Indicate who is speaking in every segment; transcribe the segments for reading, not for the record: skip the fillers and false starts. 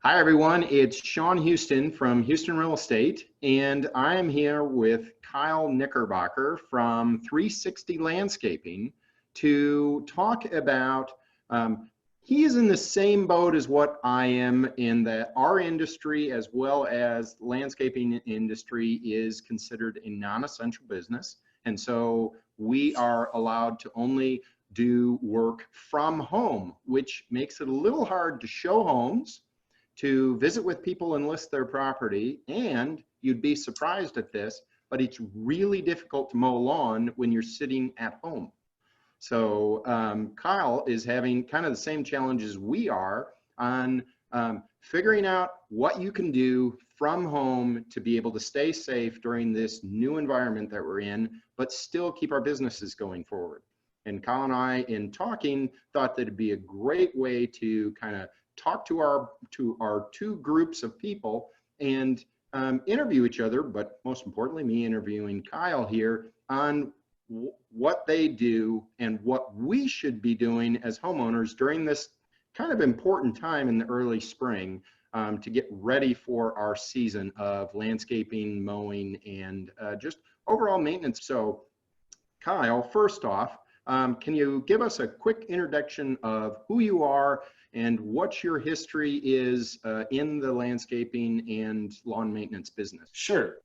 Speaker 1: Hi everyone, it's Shawn Huston from Huston Real Estate, and I am here with Kyle Knickerbocker from 360 Landscaping to talk about, he is in the same boat as what I am in that our industry as well as landscaping industry is considered a non-essential business. And so we are allowed to only do work from home, which makes it a little hard to show homes, to visit with people and list their property, and you'd be surprised at this, but it's really difficult to mow lawn when you're sitting at home. So Kyle is having kind of the same challenges we are on figuring out what you can do from home to be able to stay safe during this new environment that we're in, but still keep our businesses going forward. And Kyle and I, in talking, thought that it'd be a great way to kind of talk to our two groups of people and interview each other, but most importantly, me interviewing Kyle here on what they do and what we should be doing as homeowners during this kind of important time in the early spring to get ready for our season of landscaping, mowing, and just overall maintenance. So Kyle, first off, can you give us a quick introduction of who you are and what your history is in the landscaping and lawn maintenance business?
Speaker 2: Sure.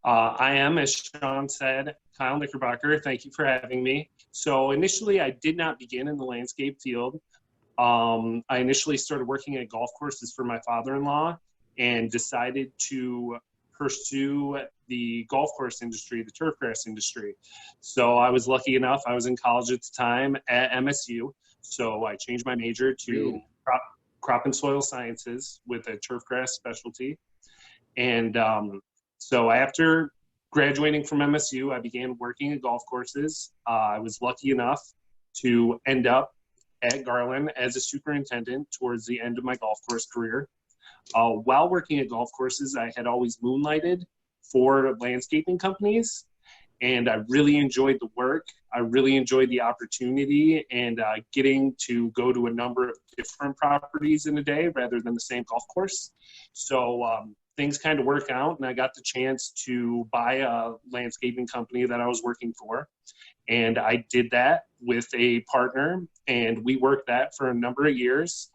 Speaker 2: I am, as Shawn said, Kyle Knickerbocker. Thank you for having me. So initially, I did not begin in the landscape field. I initially started working at golf courses for my father-in-law and decided to pursue the golf course industry, the turfgrass industry. So I was lucky enough, I was in college at the time at MSU. So I changed my major to crop and soil sciences with a turfgrass specialty. And so after graduating from MSU, I began working at golf courses. I was lucky enough to end up at Garland as a superintendent towards the end of my golf course career. While working at golf courses, I had always moonlighted for landscaping companies, and I really enjoyed the work. I really enjoyed the opportunity and getting to go to a number of different properties in a day rather than the same golf course. So things kind of work out, and I got the chance to buy a landscaping company that I was working for. And I did that with a partner, and we worked that for a number of years.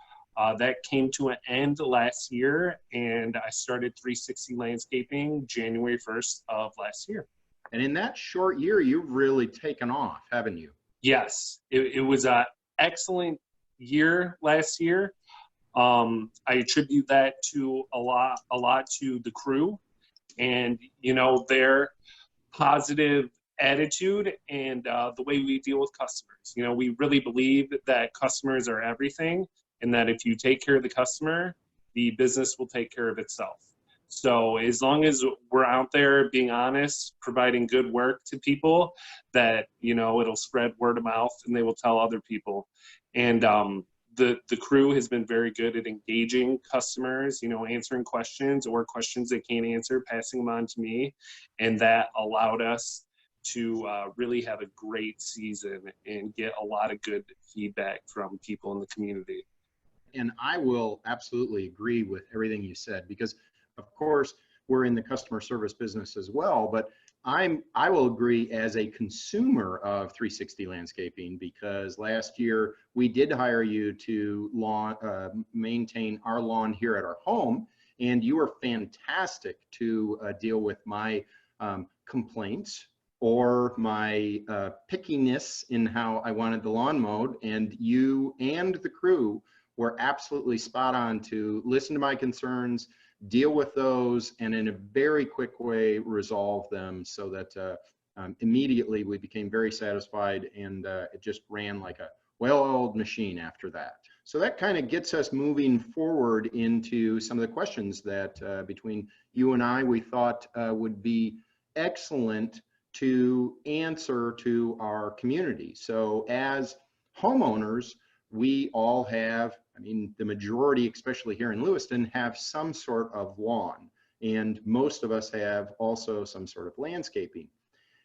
Speaker 2: That came to an end last year, and I started 360 Landscaping January 1st of last year.
Speaker 1: And in that short year, you've really taken off, haven't you?
Speaker 2: Yes, it was an excellent year last year. I attribute that to a lot to the crew and, you know, their positive attitude and the way we deal with customers. You know, we really believe that customers are everything, and that if you take care of the customer, the business will take care of itself. So as long as we're out there being honest, providing good work to people, that, you know, it'll spread word of mouth and they will tell other people. And the crew has been very good at engaging customers, you know, answering questions or questions they can't answer, passing them on to me. And that allowed us to really have a great season and get a lot of good feedback from people in the community.
Speaker 1: And I will absolutely agree with everything you said, because of course we're in the customer service business as well, but I will agree as a consumer of 360 Landscaping, because last year we did hire you to maintain our lawn here at our home, and you were fantastic to deal with my complaints or my pickiness in how I wanted the lawn mowed, and you and the crew were absolutely spot on to listen to my concerns, deal with those, and in a very quick way resolve them, so that immediately we became very satisfied, and it just ran like a well-oiled machine after that. So that kind of gets us moving forward into some of the questions that between you and I, we thought would be excellent to answer to our community. So as homeowners, we all have, I mean, the majority, especially here in Lewiston, have some sort of lawn, and most of us have also some sort of landscaping.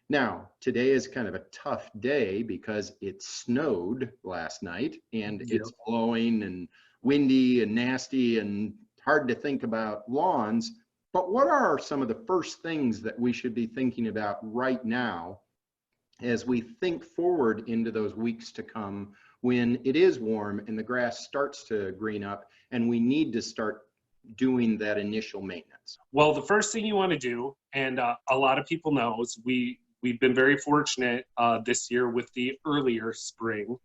Speaker 1: Now, today is kind of a tough day because it snowed last night, and it's blowing and windy and nasty and hard to think about lawns, but what are some of the first things that we should be thinking about right now as we think forward into those weeks to come when it is warm and the grass starts to green up and we need to start doing that initial maintenance?
Speaker 2: Well, the first thing you want to do, and a lot of people know, is we've been very fortunate this year with the earlier spring,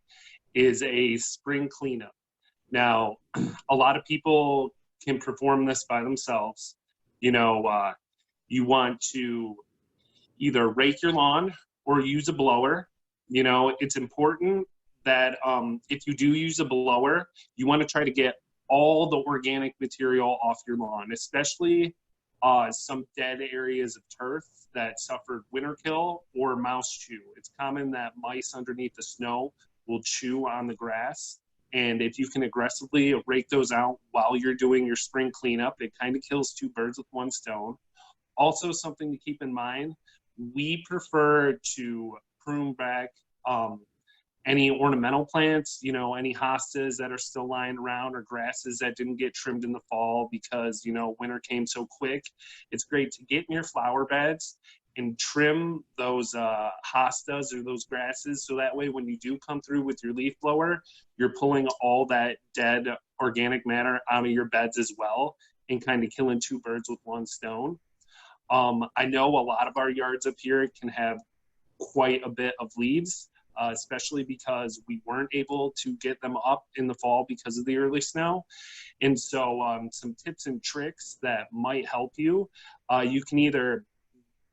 Speaker 2: is a spring cleanup. Now, a lot of people can perform this by themselves. You know, you want to either rake your lawn or use a blower. You know, it's important that if you do use a blower, you want to try to get all the organic material off your lawn, especially some dead areas of turf that suffered winter kill or mouse chew. It's common that mice underneath the snow will chew on the grass. And if you can aggressively rake those out while you're doing your spring cleanup, it kind of kills two birds with one stone. Also, something to keep in mind, we prefer to prune back any ornamental plants, you know, any hostas that are still lying around or grasses that didn't get trimmed in the fall because, you know, winter came so quick. It's great to get in your flower beds and trim those hostas or those grasses, so that way when you do come through with your leaf blower, you're pulling all that dead organic matter out of your beds as well and kind of killing two birds with one stone. I know a lot of our yards up here can have quite a bit of leaves, especially because we weren't able to get them up in the fall because of the early snow. And so some tips and tricks that might help you, you can either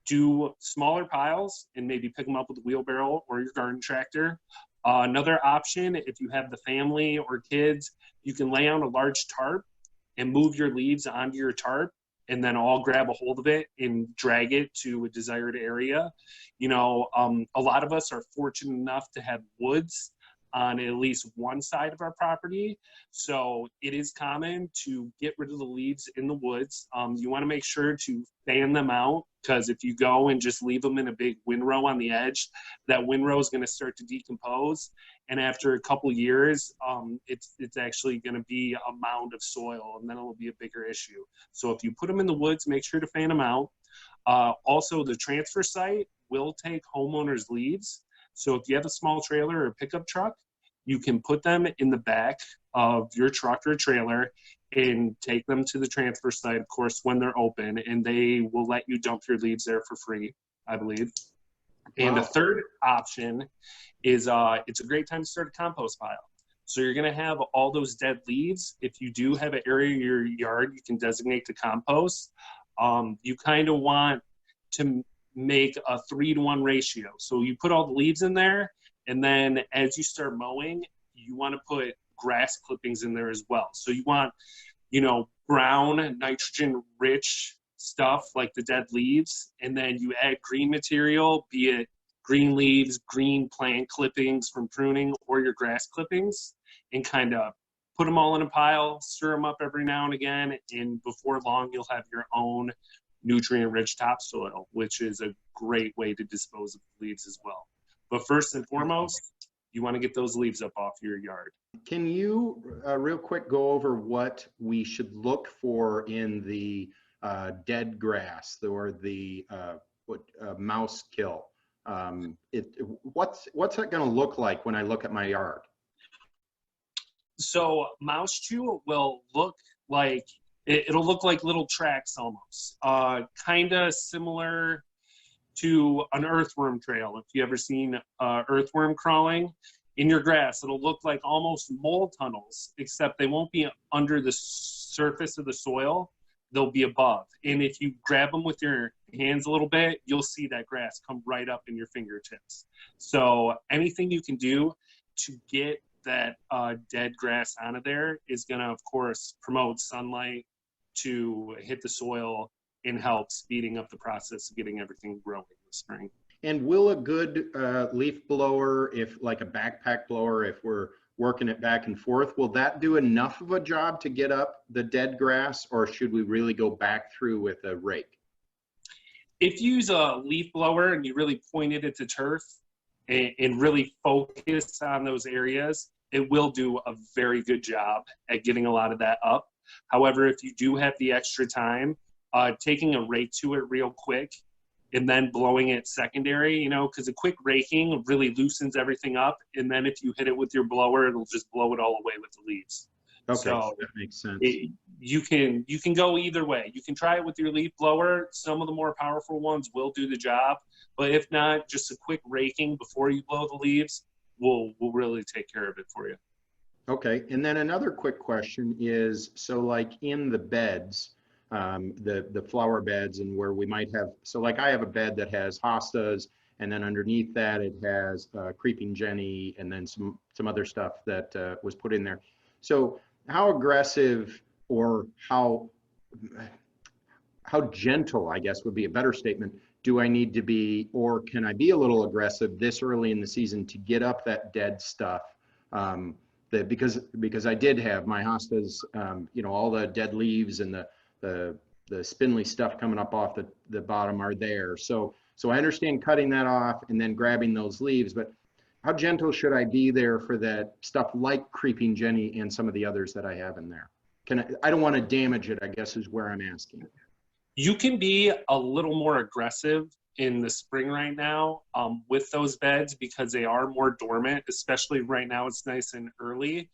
Speaker 2: do smaller piles and maybe pick them up with a wheelbarrow or your garden tractor. Another option, if you have the family or kids, you can lay on a large tarp and move your leaves onto your tarp and then all grab a hold of it and drag it to a desired area. You know, a lot of us are fortunate enough to have woods on at least one side of our property. So it is common to get rid of the leaves in the woods. You want to make sure to fan them out, because if you go and just leave them in a big windrow on the edge, that windrow is going to start to decompose. And after a couple years, it's actually going to be a mound of soil, and then it'll be a bigger issue. So if you put them in the woods, make sure to fan them out. Also, the transfer site will take homeowners' leaves. So if you have a small trailer or pickup truck, you can put them in the back of your truck or trailer and take them to the transfer site, of course, when they're open, and they will let you dump your leaves there for free, I believe. And the third option is it's a great time to start a compost pile. So you're going to have all those dead leaves. If you do have an area in your yard you can designate to compost, you kind of want to make a 3-to-1 ratio. So you put all the leaves in there, and then as you start mowing, you want to put grass clippings in there as well. So you want, you know, brown, nitrogen-rich stuff like the dead leaves, and then you add green material, be it green leaves, green plant clippings from pruning, or your grass clippings, and kind of put them all in a pile, stir them up every now and again, and before long you'll have your own nutrient-rich topsoil, which is a great way to dispose of leaves as well. But first and foremost, you want to get those leaves up off your yard.
Speaker 1: Can you real quick go over what we should look for in the dead grass or the mouse kill? What's that going to look like when I look at my yard?
Speaker 2: So mouse chew will look like, it'll look like little tracks almost, kind of similar to an earthworm trail. If you ever seen earthworm crawling in your grass, it'll look like almost mole tunnels, except they won't be under the surface of the soil, they'll be above. And if you grab them with your hands a little bit, you'll see that grass come right up in your fingertips. So anything you can do to get that dead grass out of there is going to, of course, promote sunlight to hit the soil and help speeding up the process of getting everything growing in the spring.
Speaker 1: And will a good leaf blower, if like a backpack blower, if we're working it back and forth, will that do enough of a job to get up the dead grass, or should we really go back through with a rake?
Speaker 2: If you use a leaf blower and you really point it at the turf and really focus on those areas, it will do a very good job at getting a lot of that up. However, if you do have the extra time, taking a rake to it real quick and then blowing it secondary, you know, because a quick raking really loosens everything up. And then if you hit it with your blower, it'll just blow it all away with the leaves.
Speaker 1: Okay,
Speaker 2: So
Speaker 1: that makes sense.
Speaker 2: You can go either way. You can try it with your leaf blower. Some of the more powerful ones will do the job, but if not, just a quick raking before you blow the leaves will really take care of it for you.
Speaker 1: Okay, and then another quick question is, so like in the beds, the flower beds, and where we might have, so like I have a bed that has hostas, and then underneath that it has creeping Jenny, and then some other stuff that was put in there. So how aggressive, or how gentle, I guess would be a better statement, do I need to be, or can I be a little aggressive this early in the season to get up that dead stuff? Because I did have my hostas, you know, all the dead leaves and the spindly stuff coming up off the bottom are there. So I understand cutting that off and then grabbing those leaves, but how gentle should I be there for that stuff like creeping Jenny and some of the others that I have in there? I don't want to damage it, I guess, is where I'm asking.
Speaker 2: You can be a little more aggressive in the spring right now with those beds, because they are more dormant, especially right now. It's nice and early,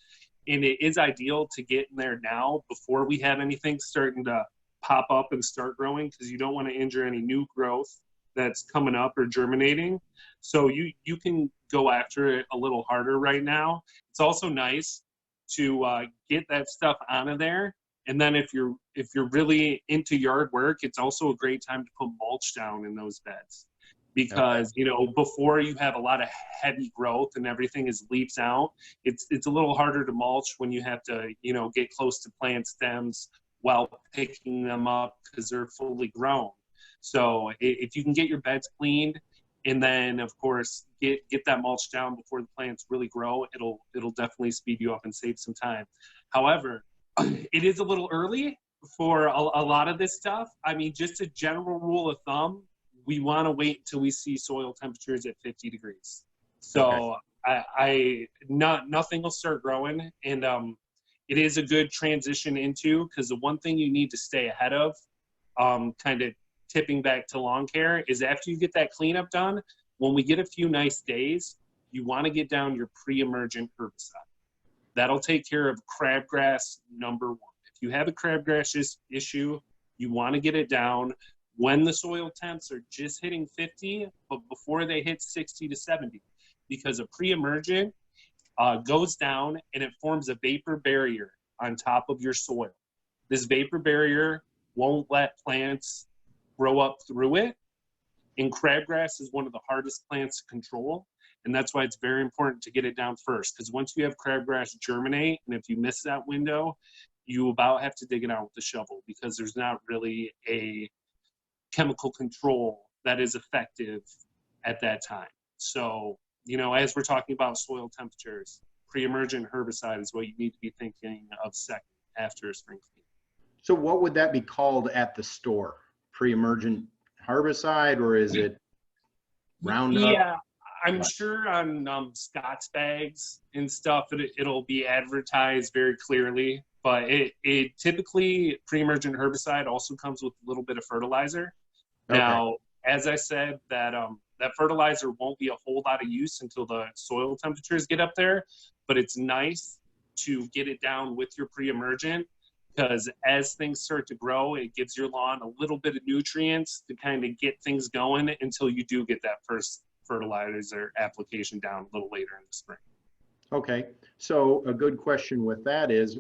Speaker 2: and it is ideal to get in there now before we have anything starting to pop up and start growing, because you don't want to injure any new growth that's coming up or germinating. So you can go after it a little harder right now. It's also nice to get that stuff out of there. And then if you're really into yard work, it's also a great time to put mulch down in those beds, because you know, before you have a lot of heavy growth and everything is leaves out, it's a little harder to mulch when you have to, you know, get close to plant stems while picking them up because they're fully grown. So if you can get your beds cleaned, and then of course get that mulch down before the plants really grow, it'll definitely speed you up and save some time. However, it is a little early for a lot of this stuff. I mean, just a general rule of thumb, we want to wait until we see soil temperatures at 50 degrees. So nothing will start growing, and it is a good transition into, because the one thing you need to stay ahead of, kind of tipping back to lawn care, is after you get that cleanup done, when we get a few nice days, you want to get down your pre-emergent herbicide. That'll take care of crabgrass number one. If you have a crabgrass issue, you want to get it down when the soil temps are just hitting 50, but before they hit 60 to 70, because a pre-emergent goes down and it forms a vapor barrier on top of your soil. This vapor barrier won't let plants grow up through it, and crabgrass is one of the hardest plants to control. And that's why it's very important to get it down first, because once you have crabgrass germinate, and if you miss that window, you about have to dig it out with the shovel, because there's not really a chemical control that is effective at that time. So, you know, as we're talking about soil temperatures, pre-emergent herbicide is what you need to be thinking of second after a spring clean.
Speaker 1: So what would that be called at the store? Pre-emergent herbicide, or is it Roundup?
Speaker 2: Yeah, I'm sure on Scott's bags and stuff, it'll be advertised very clearly, but it typically, pre-emergent herbicide also comes with a little bit of fertilizer.
Speaker 1: Okay.
Speaker 2: Now, as I said, that fertilizer won't be a whole lot of use until the soil temperatures get up there, but it's nice to get it down with your pre-emergent, because as things start to grow, it gives your lawn a little bit of nutrients to kind of get things going until you do get that first fertilizer application down a little later in the spring.
Speaker 1: Okay, so a good question with that is,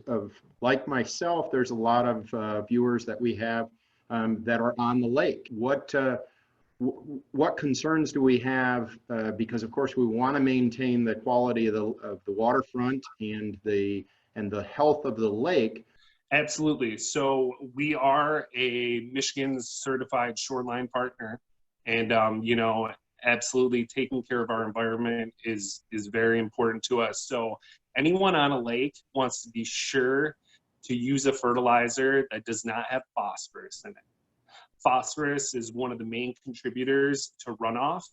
Speaker 1: like myself, there's a lot of viewers that we have that are on the lake. What concerns do we have? Because of course we want to maintain the quality of the waterfront and the health of the lake.
Speaker 2: Absolutely. So we are a Michigan certified shoreline partner, and you know, absolutely taking care of our environment is very important to us. So anyone on a lake wants to be sure to use a fertilizer that does not have phosphorus in it. Phosphorus is one of the main contributors to runoff,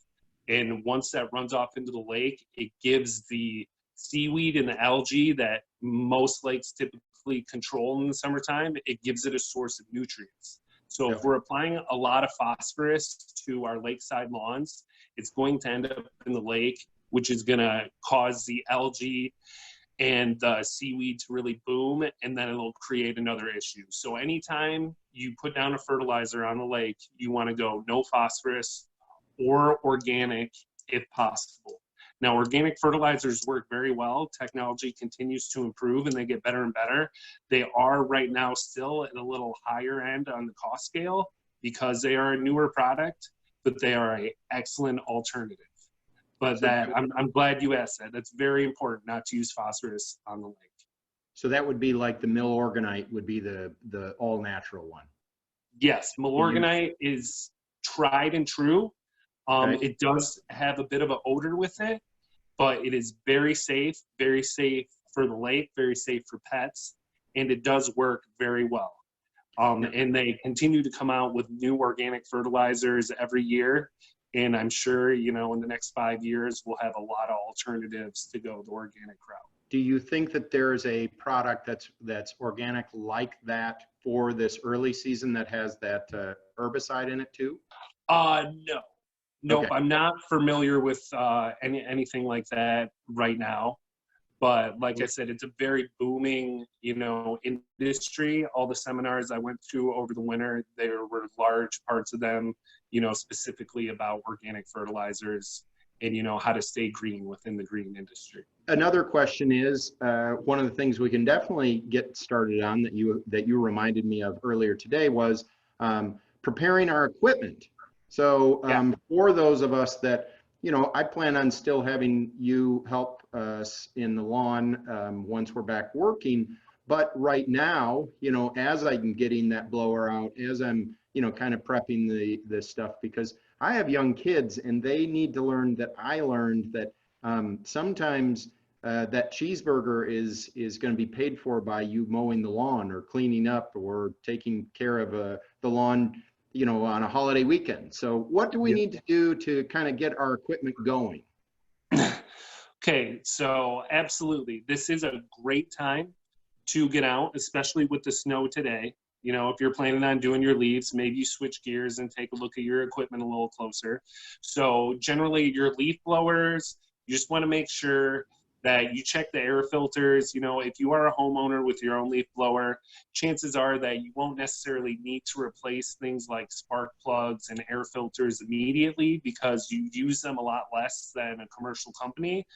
Speaker 2: and once that runs off into the lake, it gives the seaweed and the algae that most lakes typically basically control in the summertime, it gives it a source of nutrients. So
Speaker 1: Yep.
Speaker 2: if we're applying a lot of phosphorus to our lakeside lawns, it's going to end up in the lake, which is going to cause the algae and the seaweed to really boom, and then it'll create another issue. So anytime you put down a fertilizer on the lake, you want to go no phosphorus or organic if possible. Now, organic fertilizers work very well. Technology continues to improve and they get better and better. They are right now still at a little higher end on the cost scale because they are a newer product, but they are an excellent alternative. But I'm glad you asked that. That's very important not to use phosphorus on the lake.
Speaker 1: So that would be like the mill organite would be the all natural one.
Speaker 2: Yes, milorganite is tried and true.
Speaker 1: Okay.
Speaker 2: It does have a bit of an odor with it, but it is very safe for the lake, very safe for pets, and it does work very well. And they continue to come out with new organic fertilizers every year. And I'm sure, you know, in the next 5 years, we'll have a lot of alternatives to go the organic route.
Speaker 1: Do you think that there is a product that's organic like that for this early season that has that herbicide in it too?
Speaker 2: No. Nope,
Speaker 1: Okay.
Speaker 2: I'm not familiar with anything like that right now. But like I said, it's a very booming, you know, industry. All the seminars I went to over the winter, there were large parts of them, you know, specifically about organic fertilizers and, you know, how to stay green within the green industry.
Speaker 1: Another question is, one of the things we can definitely get started on that you reminded me of earlier today was preparing our equipment. So for those of us that, you know, I plan on still having you help us in the lawn once we're back working. But right now, you know, as I'm getting that blower out, as I'm, you know, kind of prepping the stuff, because I have young kids and they need to learn that I learned that sometimes that cheeseburger is going to be paid for by you mowing the lawn or cleaning up or taking care of the lawn, you know, on a holiday weekend. So what do we need to do to kind of get our equipment going?
Speaker 2: Okay, so absolutely. This is a great time to get out, especially with the snow today. You know, if you're planning on doing your leaves, maybe you switch gears and take a look at your equipment a little closer. So generally your leaf blowers, you just want to make sure that you check the air filters. You know, if you are a homeowner with your own leaf blower, chances are that you won't necessarily need to replace things like spark plugs and air filters immediately because you use them a lot less than a commercial company.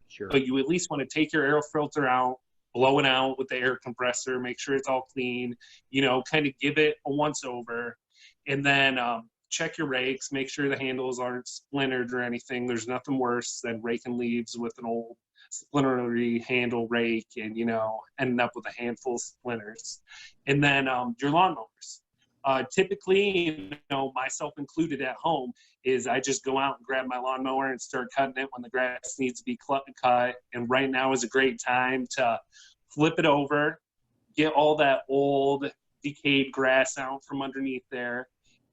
Speaker 1: Sure.
Speaker 2: But you at least want to take your air filter out, blow it out with the air compressor, make sure it's all clean, you know, kind of give it a once over, and then check your rakes, make sure the handles aren't splintered or anything. There's nothing worse than raking leaves with an old splintery handle rake and, you know, ending up with a handful of splinters. And then your lawnmowers. Typically, you know, myself included at home, is I just go out and grab my lawnmower and start cutting it when the grass needs to be cut. And right now is a great time to flip it over, get all that old decayed grass out from underneath there,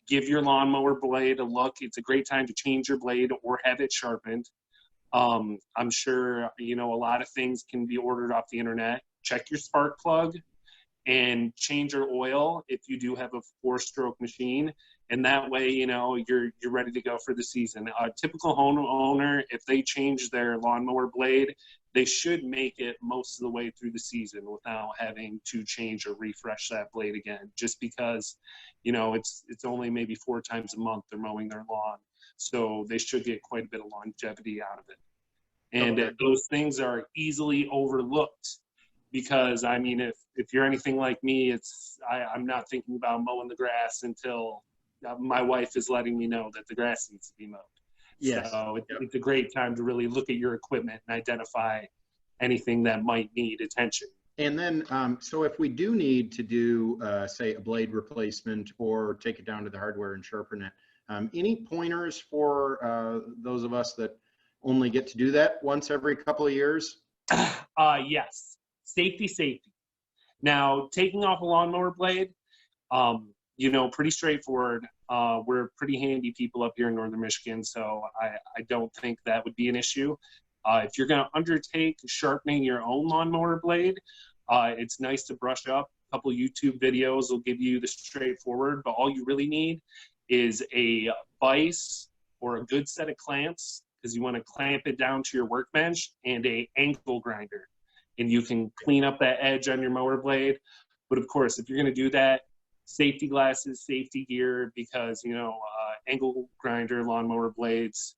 Speaker 2: give your lawnmower blade a look. It's a great time to change your blade or have it sharpened. I'm sure, you know, a lot of things can be ordered off the internet. Check your spark plug and change your oil if you do have a 4-stroke machine. And that way, you know, you're ready to go for the season. A typical homeowner, if they change their lawnmower blade, they should make it most of the way through the season without having to change or refresh that blade again, just because, you know, it's only maybe 4 times a month they're mowing their lawn. So they should get quite a bit of longevity out of it. And those things are easily overlooked because, I mean, if you're anything like me, I'm not thinking about mowing the grass until my wife is letting me know that the grass needs to be mowed.
Speaker 1: Yes.
Speaker 2: So it's a great time to really look at your equipment and identify anything that might need attention.
Speaker 1: And then, so if we do need to do, say, a blade replacement or take it down to the hardware and sharpen it, any pointers for those of us that only get to do that once every couple of years?
Speaker 2: Yes, safety. Now, taking off a lawnmower blade, you know, pretty straightforward. We're pretty handy people up here in Northern Michigan, so I don't think that would be an issue. If you're going to undertake sharpening your own lawnmower blade, It's nice to brush up. A couple YouTube videos will give you the straightforward, but all you really need is a vise or a good set of clamps, because you want to clamp it down to your workbench, and a angle grinder. And you can clean up that edge on your mower blade. But of course, if you're going to do that, safety glasses, safety gear, because, you know, angle grinder lawnmower blades,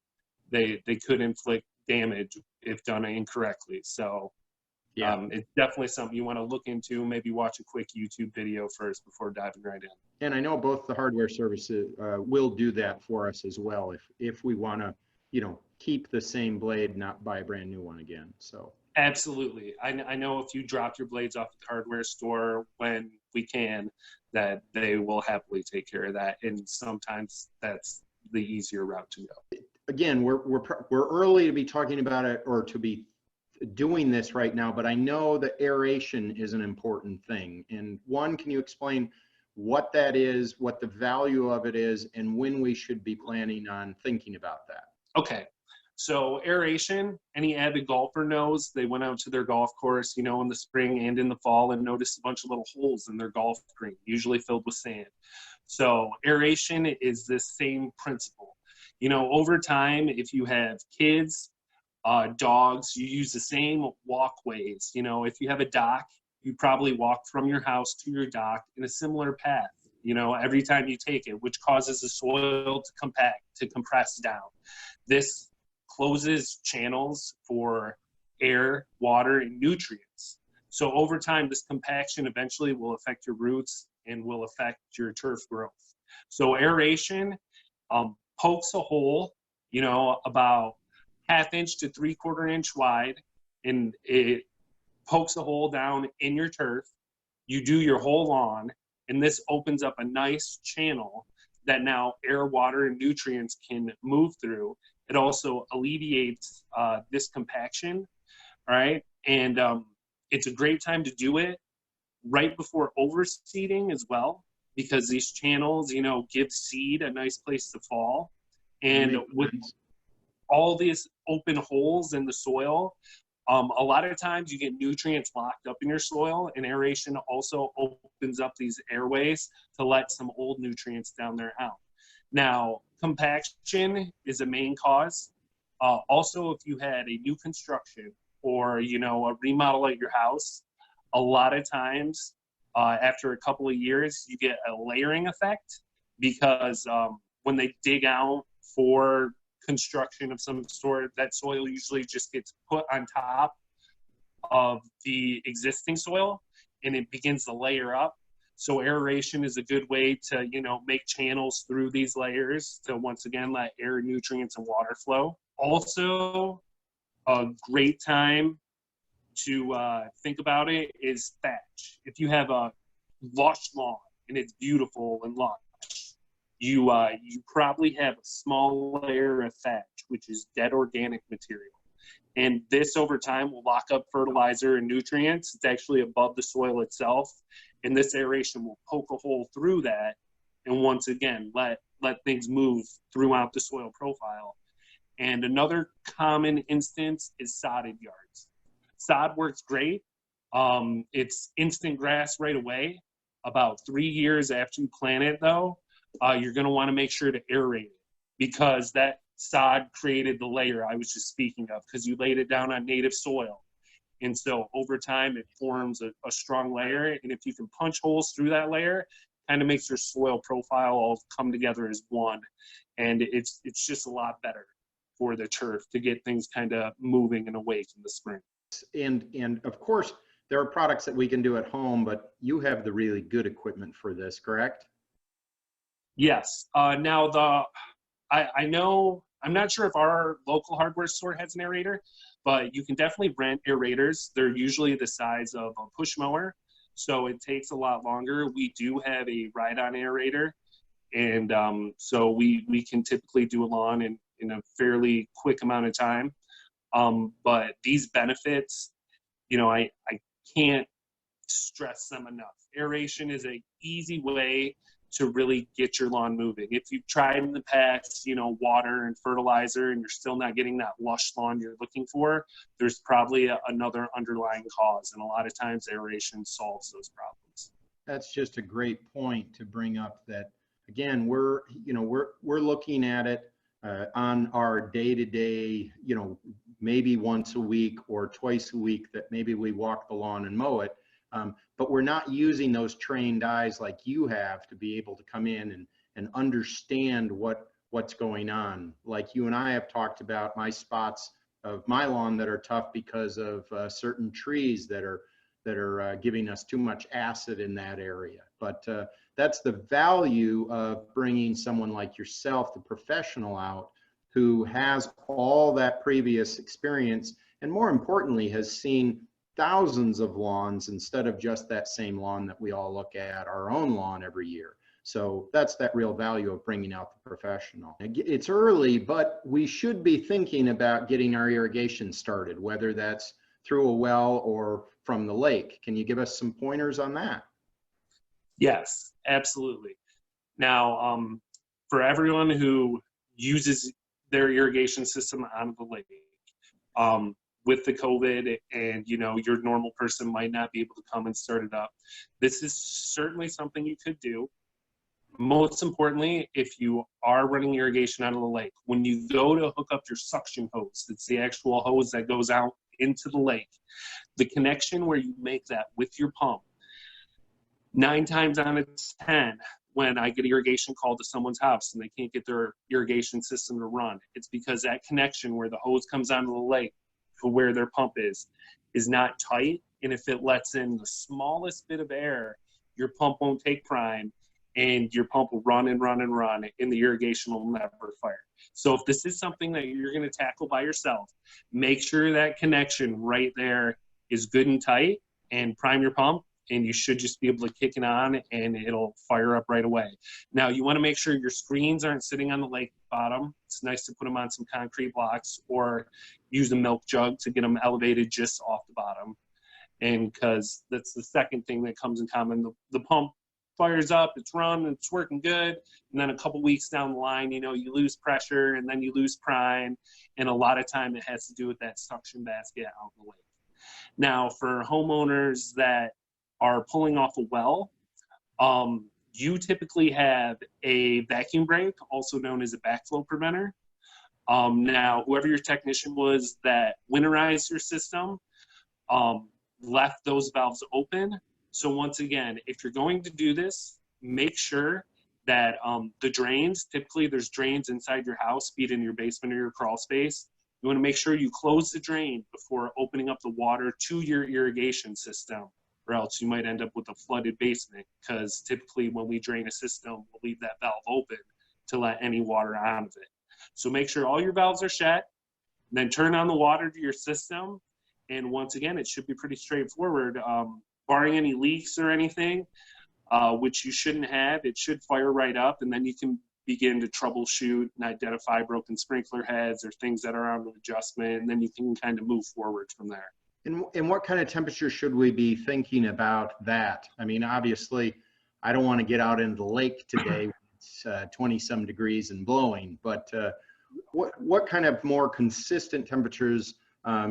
Speaker 2: they could inflict damage if done incorrectly. So yeah, it's definitely something you want to look into. Maybe watch a quick YouTube video first before diving right in.
Speaker 1: And I know both the hardware services will do that for us as well if we want to, you know, keep the same blade, not buy a brand new one again. So
Speaker 2: absolutely. I know if you drop your blades off at the hardware store when we can, that they will happily take care of that. And sometimes that's the easier route to go.
Speaker 1: Again, we're early to be talking about it or to be doing this right now, but I know that aeration is an important thing. And one, can you explain what that is, what the value of it is, and when we should be planning on thinking about that?
Speaker 2: Okay. So aeration, any avid golfer knows, they went out to their golf course, you know, in the spring and in the fall, and noticed a bunch of little holes in their golf green, usually filled with sand. So aeration is this same principle. You know, over time, if you have kids, dogs, you use the same walkways. You know, if you have a dock, you probably walk from your house to your dock in a similar path, you know, every time you take it, which causes the soil to compact, to compress down. This closes channels for air, water, and nutrients. So over time, this compaction eventually will affect your roots and will affect your turf growth. So aeration pokes a hole, you know, about 1/2 inch to 3/4 inch wide, and it pokes a hole down in your turf. You do your whole lawn, and this opens up a nice channel that now air, water, and nutrients can move through. It also alleviates this compaction, all right? And it's a great time to do it right before overseeding as well, because these channels, you know, give seed a nice place to fall. And with all these open holes in the soil, a lot of times you get nutrients locked up in your soil, and aeration also opens up these airways to let some old nutrients down there out. Now, compaction is a main cause. Also, if you had a new construction or, you know, a remodel at your house, a lot of times after a couple of years, you get a layering effect, because when they dig out for construction of some sort, that soil usually just gets put on top of the existing soil and it begins to layer up. So aeration is a good way to, you know, make channels through these layers to once again let air, nutrients, and water flow. Also, a great time to think about it is thatch. If you have a lush lawn and it's beautiful and lush, you probably have a small layer of thatch, which is dead organic material. And this over time will lock up fertilizer and nutrients. It's actually above the soil itself. And this aeration will poke a hole through that. And once again, let things move throughout the soil profile. And another common instance is sodded yards. Sod works great. It's instant grass right away. About 3 years after you plant it, though, you're going to want to make sure to aerate it, because that sod created the layer I was just speaking of, because you laid it down on native soil. And so over time, it forms a strong layer. And if you can punch holes through that layer, kind of makes your soil profile all come together as one. And it's just a lot better for the turf to get things kind of moving and awake in the spring.
Speaker 1: And of course, there are products that we can do at home, but you have the really good equipment for this, correct?
Speaker 2: Yes. Now I know, I'm not sure if our local hardware store has an aerator, but you can definitely rent aerators. They're usually the size of a push mower, so it takes a lot longer. We do have a ride-on aerator, and so we can typically do a lawn in a fairly quick amount of time. But these benefits, you know, I can't stress them enough. aeration is an easy way to really get your lawn moving. If you've tried in the past, you know, water and fertilizer, and you're still not getting that lush lawn you're looking for, there's probably another underlying cause. And a lot of times aeration solves those problems.
Speaker 1: That's just a great point to bring up, that again, we're looking at it on our day-to-day, you know, maybe once a week or twice a week that maybe we walk the lawn and mow it. But we're not using those trained eyes like you have to be able to come in and understand what's going on. Like you and I have talked about my spots of my lawn that are tough because of certain trees that are giving us too much acid in that area. But that's the value of bringing someone like yourself, the professional, out who has all that previous experience, and more importantly, has seen thousands of lawns instead of just that same lawn that we all look at, our own lawn, every year. So that's that real value of bringing out the professional. It's early, but we should be thinking about getting our irrigation started, whether that's through a well or from the lake. Can you give us some pointers on that?
Speaker 2: Yes, absolutely. Now, for everyone who uses their irrigation system on the lake, with the COVID, and you know, your normal person might not be able to come and start it up, this is certainly something you could do. Most importantly, if you are running irrigation out of the lake, when you go to hook up your suction hose, it's the actual hose that goes out into the lake, the connection where you make that with your pump, 9 times out of 10, when I get irrigation called to someone's house and they can't get their irrigation system to run, it's because that connection where the hose comes onto the lake to where their pump is not tight. And if it lets in the smallest bit of air, your pump won't take prime, and your pump will run and run and run, and the irrigation will never fire. So if this is something that you're going to tackle by yourself, make sure that connection right there is good and tight, and prime your pump, and you should just be able to kick it on and it'll fire up right away. Now, you want to make sure your screens aren't sitting on the lake bottom. It's nice to put them on some concrete blocks, or use a milk jug to get them elevated just off the bottom. And because that's the second thing that comes in common. The pump fires up, it's run, it's working good, and then a couple weeks down the line, you know, you lose pressure and then you lose prime, and a lot of time it has to do with that suction basket out in the lake. Now, for homeowners that are pulling off a well, you typically have a vacuum brake, also known as a backflow preventer. Now, whoever your technician was that winterized your system, left those valves open. So once again, if you're going to do this, make sure that the drains, typically there's drains inside your house, be it in your basement or your crawl space. You want to make sure you close the drain before opening up the water to your irrigation system, or else you might end up with a flooded basement, because typically when we drain a system, we'll leave that valve open to let any water out of it. So make sure all your valves are shut, then turn on the water to your system, and once again, it should be pretty straightforward. Barring any leaks or anything, which you shouldn't have, it should fire right up, and then you can begin to troubleshoot and identify broken sprinkler heads or things that are on adjustment, and then you can kind of move forward from there.
Speaker 1: And what kind of temperature should we be thinking about that? I mean, obviously, I don't want to get out into the lake today when it's 20-some degrees and blowing, but what kind of more consistent temperatures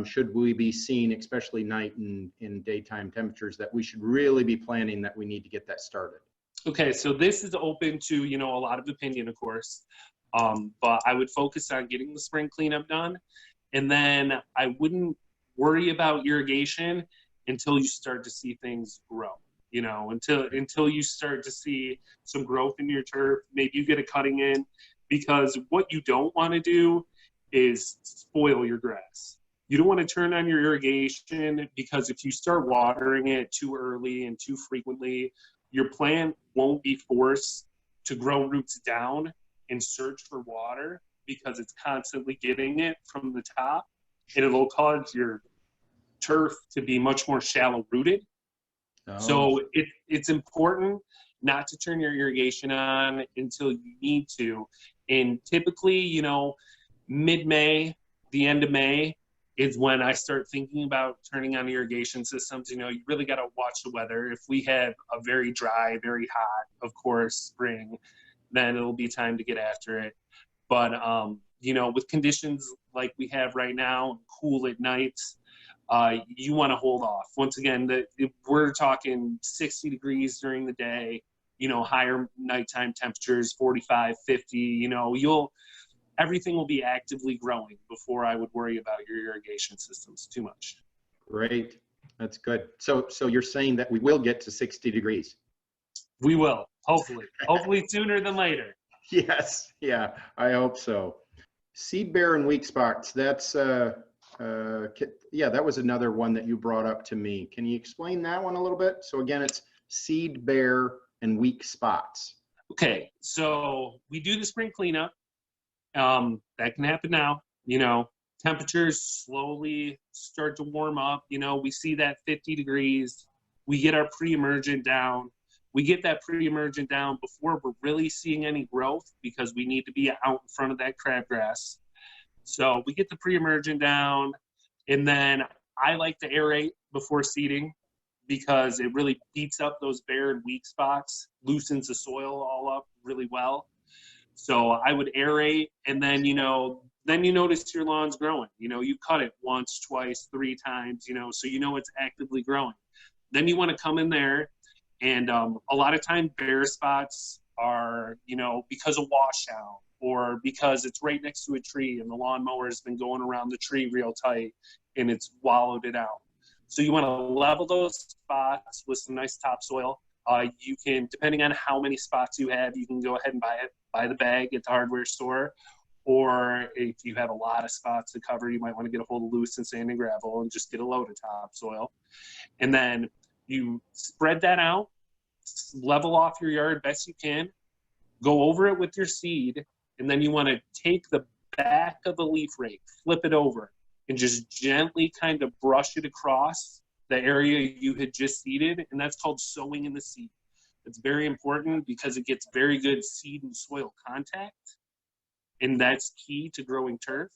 Speaker 1: should we be seeing, especially night and in daytime temperatures, that we should really be planning that we need to get that started?
Speaker 2: Okay, so this is open to, you know, a lot of opinion, of course, but I would focus on getting the spring cleanup done, and then I wouldn't worry about irrigation until you start to see things grow. You know, until you start to see some growth in your turf, maybe you get a cutting in, because what you don't want to do is spoil your grass. You don't want to turn on your irrigation, because if you start watering it too early and too frequently, your plant won't be forced to grow roots down and search for water, because it's constantly getting it from the top, and it'll cause your turf to be much more shallow rooted. Oh. So it's important not to turn your irrigation on until you need to. And typically, you know, mid-May, the end of May, is when I start thinking about turning on irrigation systems. You know, you really got to watch the weather. If we have a very dry, very hot, of course, spring, then it'll be time to get after it. But, you know, with conditions like we have right now, cool at nights, you want to hold off. Once again, if we're talking 60 degrees during the day, you know, higher nighttime temperatures, 45, 50, you know, everything will be actively growing before I would worry about your irrigation systems too much.
Speaker 1: Great. That's good. So you're saying that we will get to 60 degrees?
Speaker 2: We will, hopefully sooner than later.
Speaker 1: Yes. Yeah, I hope so. Seed bear and weak spots. That's, yeah, that was another one that you brought up to me. Can you explain that one a little bit? So again, it's seed bear and weak spots.
Speaker 2: Okay. So we do the spring cleanup. That can happen now. You know, temperatures slowly start to warm up. You know, we see that 50 degrees. We get our pre-emergent down. We get that pre-emergent down before we're really seeing any growth, because we need to be out in front of that crabgrass. So we get the pre-emergent down, and then I like to aerate before seeding, because it really beats up those bare and weak spots, loosens the soil all up really well. So I would aerate, and then, you know, then you notice your lawn's growing. You know, you cut it once, twice, 3 times, you know, so you know it's actively growing. Then you want to come in there, and a lot of time bare spots are, you know, because of washout, or because it's right next to a tree and the lawnmower has been going around the tree real tight and it's wallowed it out. So you want to level those spots with some nice topsoil. You can, depending on how many spots you have, you can go ahead and buy the bag at the hardware store. Or if you have a lot of spots to cover, you might want to get a hold of loose and sand and gravel and just get a load of topsoil. And then you spread that out, level off your yard best you can, go over it with your seed, and then you want to take the back of the leaf rake, flip it over, and just gently kind of brush it across the area you had just seeded, and that's called sowing in the seed. It's very important because it gets very good seed and soil contact, and that's key to growing turf.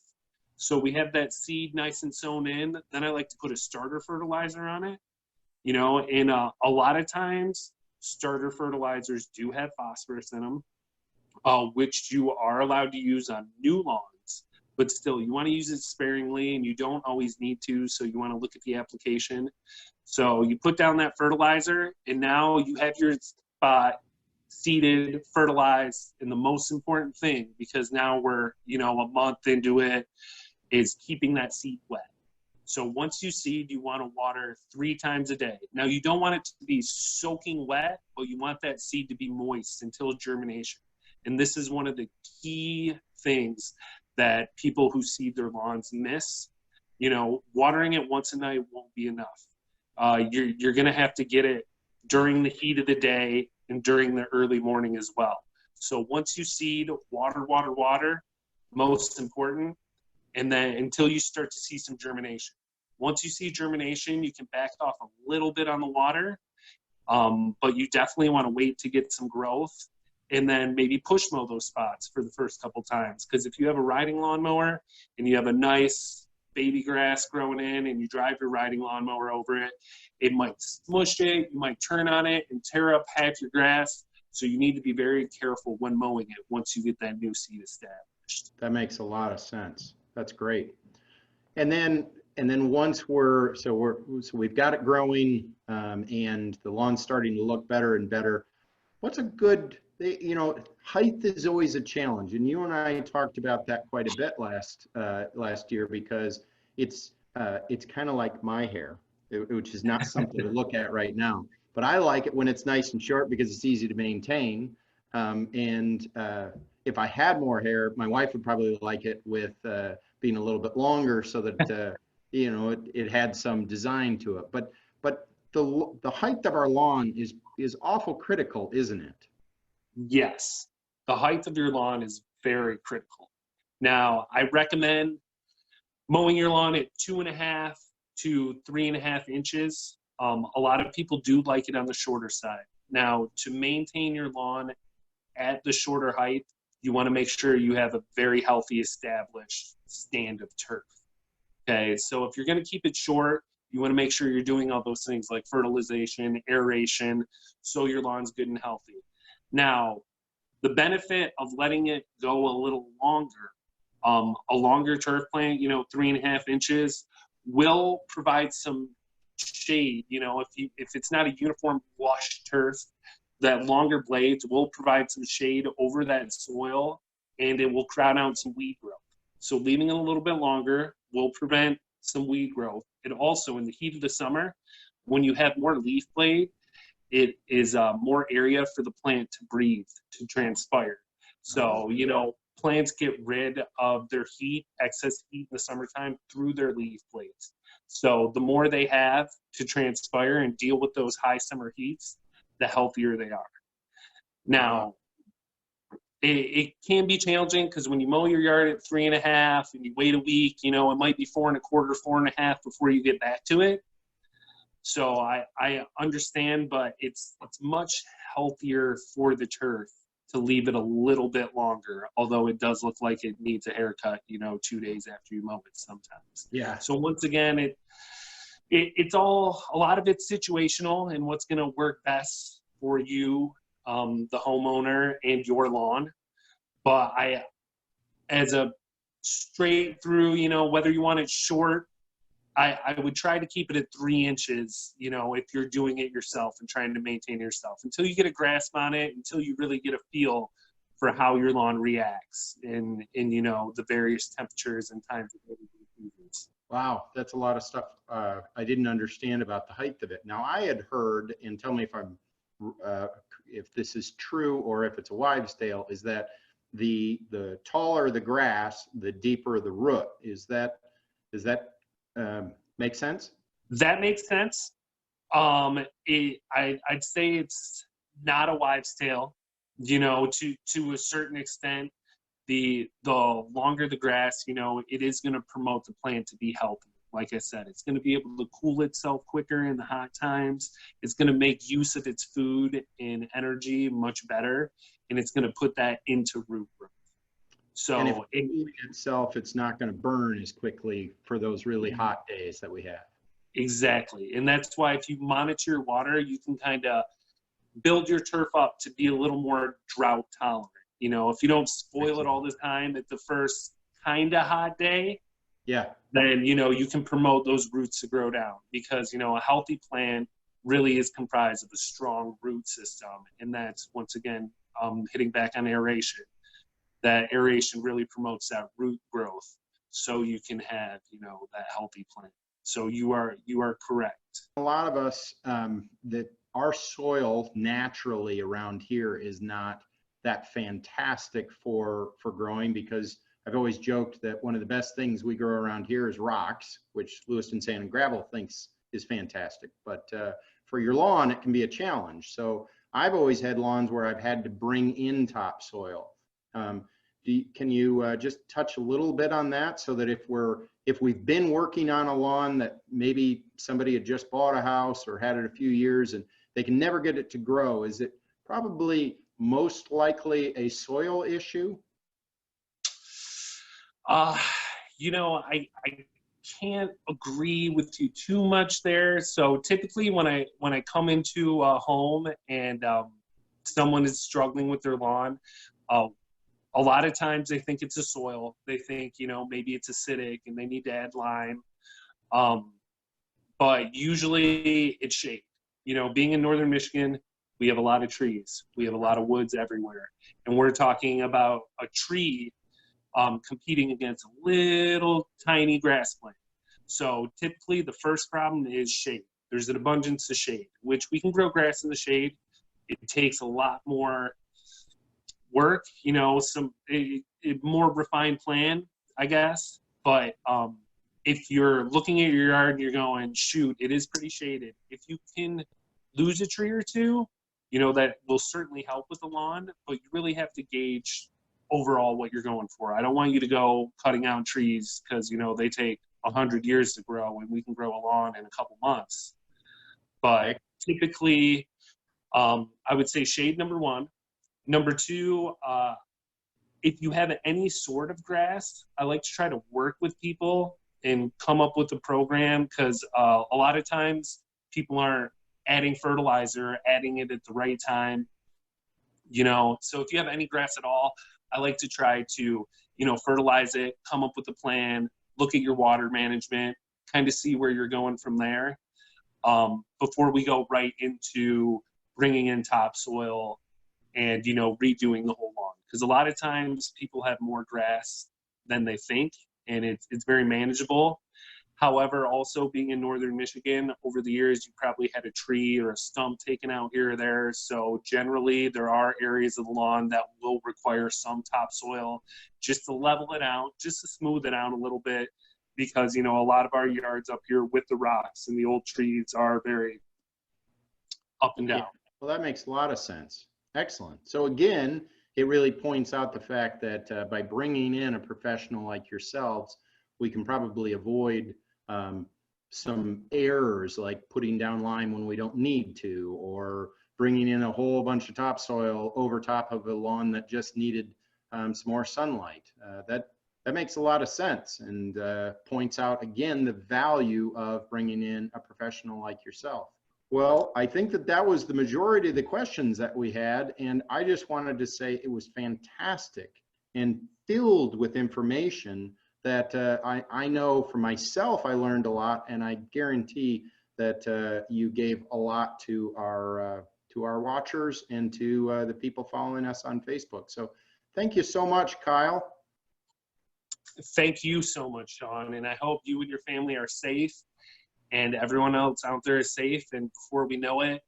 Speaker 2: So we have that seed nice and sown in. Then I like to put a starter fertilizer on it, you know, and a lot of times starter fertilizers do have phosphorus in them, which you are allowed to use on new lawns. But still, you want to use it sparingly, and you don't always need to, so you want to look at the application. So you put down that fertilizer, and now you have your spot seeded, fertilized, and the most important thing, because now we're, you know, a month into it, is keeping that seed wet. So once you seed, you want to water 3 times a day. Now, you don't want it to be soaking wet, but you want that seed to be moist until germination. And this is one of the key things that people who seed their lawns miss. You know, watering it once a night won't be enough. You're going to have to get it during the heat of the day and during the early morning as well. So once you seed, water, water, water, most important, and then until you start to see some germination. Once you see germination, you can back off a little bit on the water, but you definitely want to wait to get some growth, and then maybe push mow those spots for the first couple times. Because if you have a riding lawnmower and you have a nice baby grass growing in and you drive your riding lawnmower over it, it might smush it, you might turn on it and tear up half your grass. So you need to be very careful when mowing it once you get that new seed established.
Speaker 1: That makes a lot of sense. That's great. And then once we've got it growing, and the lawn's starting to look better and better, what's a good, you know, height is always a challenge, and you and I talked about that quite a bit last year, because it's kind of like my hair, which is not something to look at right now. But I like it when it's nice and short because it's easy to maintain. If I had more hair, my wife would probably like it with being a little bit longer, so that you know, it had some design to it. But the height of our lawn is awful critical, isn't it?
Speaker 2: Yes, the height of your lawn is very critical. Now, I recommend mowing your lawn at 2.5 to 3.5 inches. A lot of people do like it on the shorter side. Now, to maintain your lawn at the shorter height, you want to make sure you have a very healthy established stand of turf. Okay, so if you're going to keep it short, you want to make sure you're doing all those things like fertilization, aeration, so your lawn's good and healthy. Now, the benefit of letting it go a little longer, a longer turf plant, 3.5 inches, will provide some shade. If it's not a uniform lush turf, that longer blades will provide some shade over that soil, and it will crowd out some weed growth. So leaving it a little bit longer will prevent some weed growth. And also, in the heat of the summer, when you have more leaf blade, it is more area for the plant to breathe, to transpire. So, plants get rid of their heat, excess heat in the summertime through their leaf blades. So the more they have to transpire and deal with those high summer heats, the healthier they are. Now, it can be challenging because when you mow your yard at 3.5 and you wait a week, it might be 4.25, 4.5 before you get back to it. So I understand, but it's much healthier for the turf to leave it a little bit longer, although it does look like it needs a haircut, 2 days after you mow it sometimes.
Speaker 1: Yeah.
Speaker 2: So once again, it's all, a lot of it's situational and what's going to work best for you, the homeowner, and your lawn. But as a straight through, whether you want it short, I would try to keep it at 3 inches, if you're doing it yourself and trying to maintain yourself, until you get a grasp on it, until you really get a feel for how your lawn reacts in the various temperatures and times of seasons.
Speaker 1: Wow, that's a lot of stuff I didn't understand about the height of it. Now, I had heard, and tell me if this is true or if it's a wives' tale, is that the taller the grass, the deeper the root. Does that make sense?
Speaker 2: That makes sense. I'd say it's not a wives' tale. To a certain extent, the longer the grass, it is going to promote the plant to be healthy. Like I said, it's going to be able to cool itself quicker in the hot times. It's going to make use of its food and energy much better, and it's going to put that into root growth. So
Speaker 1: and if itself, it's not going to burn as quickly for those really hot days that we have.
Speaker 2: Exactly. And that's why if you monitor your water, you can kind of build your turf up to be a little more drought tolerant. If you don't spoil it all the time at the first kind of hot day, then, you can promote those roots to grow down, because, a healthy plant really is comprised of a strong root system. And that's, once again, hitting back on aeration. That aeration really promotes that root growth, so you can have, that healthy plant. So you are correct.
Speaker 1: A lot of us, that our soil naturally around here is not that fantastic for growing, because I've always joked that one of the best things we grow around here is rocks, which Lewiston Sand and Gravel thinks is fantastic. But for your lawn, it can be a challenge. So I've always had lawns where I've had to bring in topsoil. Can you just touch a little bit on that, so that if we've been working on a lawn that maybe somebody had just bought a house or had it a few years and they can never get it to grow, is it probably most likely a soil issue?
Speaker 2: I can't agree with you too much there. So typically when I come into a home and someone is struggling with their lawn, a lot of times they think it's a soil. They think, maybe it's acidic and they need to add lime. But usually it's shade. Being in northern Michigan, we have a lot of trees. We have a lot of woods everywhere. And we're talking about a tree competing against a little tiny grass plant. So typically the first problem is shade. There's an abundance of shade, which we can grow grass in the shade. It takes a lot more work, a more refined plan, I guess. But if you're looking at your yard and you're going, shoot, it is pretty shaded, if you can lose a tree or two, that will certainly help with the lawn. But you really have to gauge overall what you're going for. I don't want you to go cutting out trees because, they take 100 years to grow, and we can grow a lawn in a couple months. But typically, I would say shade, number one. Number two, if you have any sort of grass, I like to try to work with people and come up with a program, because a lot of times people aren't adding fertilizer, adding it at the right time, you know. So if you have any grass at all, I like to try to, you know, fertilize it, come up with a plan, look at your water management, kind of see where you're going from there, before we go right into bringing in topsoil and, you know, redoing the whole lawn. Because a lot of times people have more grass than they think, and it's very manageable. However, also being in northern Michigan, over the years, you probably had a tree or a stump taken out here or there. So generally, there are areas of the lawn that will require some topsoil just to level it out, just to smooth it out a little bit, because, you know, a lot of our yards up here with the rocks and the old trees are very up and down.
Speaker 1: Yeah. Well, that makes a lot of sense. Excellent. So again, it really points out the fact that by bringing in a professional like yourselves, we can probably avoid some errors like putting down lime when we don't need to, or bringing in a whole bunch of topsoil over top of a lawn that just needed some more sunlight. That makes a lot of sense, and points out again the value of bringing in a professional like yourself. Well, I think that was the majority of the questions that we had, and I just wanted to say it was fantastic and filled with information that I know for myself I learned a lot, and I guarantee that you gave a lot to our watchers and to the people following us on Facebook. So thank you so much, Kyle.
Speaker 2: Thank you so much, Shawn, and I hope you and your family are safe and everyone else out there is safe. And before we know it,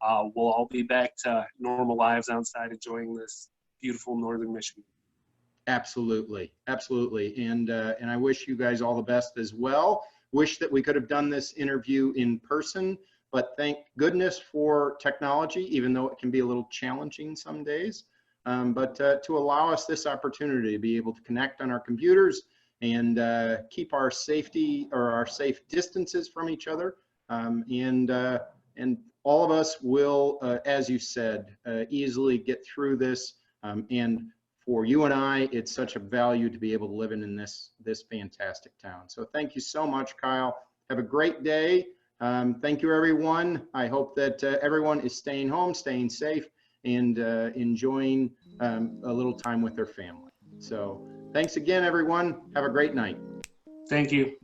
Speaker 2: we'll all be back to normal lives outside enjoying this beautiful northern Michigan.
Speaker 1: Absolutely, absolutely, and I wish you guys all the best as well. Wish that we could have done this interview in person, but thank goodness for technology, even though it can be a little challenging some days. But to allow us this opportunity to be able to connect on our computers and keep our safety, or our safe distances from each other, and all of us will, as you said, easily get through this. And for you and I, it's such a value to be able to live in this fantastic town. So thank you so much, Kyle. Have a great day. Thank you, everyone. I hope that everyone is staying home, staying safe, and enjoying a little time with their family. So thanks again, everyone. Have a great night.
Speaker 2: Thank you.